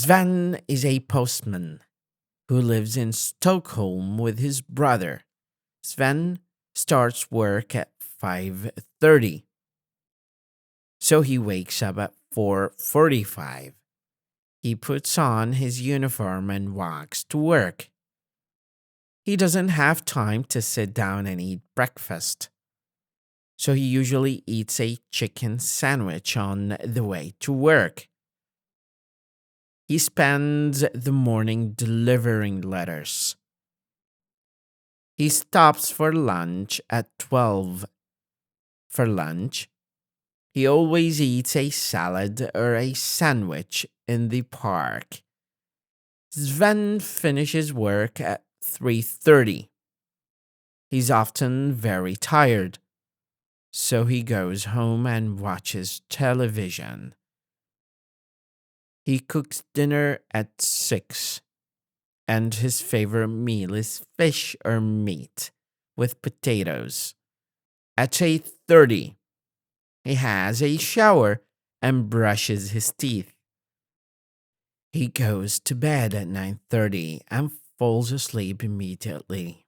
Sven is a postman who lives in Stockholm with his brother. Sven starts work at 5:30. So he wakes up at 4:45. He puts on his uniform and walks to work. He doesn't have time to sit down and eat breakfast. So he usually eats a chicken sandwich on the way to work. He spends the morning delivering letters. He stops for lunch at 12. For lunch, he always eats a salad or a sandwich in the park. Sven finishes work at 3:30. He's often very tired, so he goes home and watches television. He cooks dinner at 6, and his favorite meal is fish or meat with potatoes. At 8:30, he has a shower and brushes his teeth. He goes to bed at 9:30 and falls asleep immediately.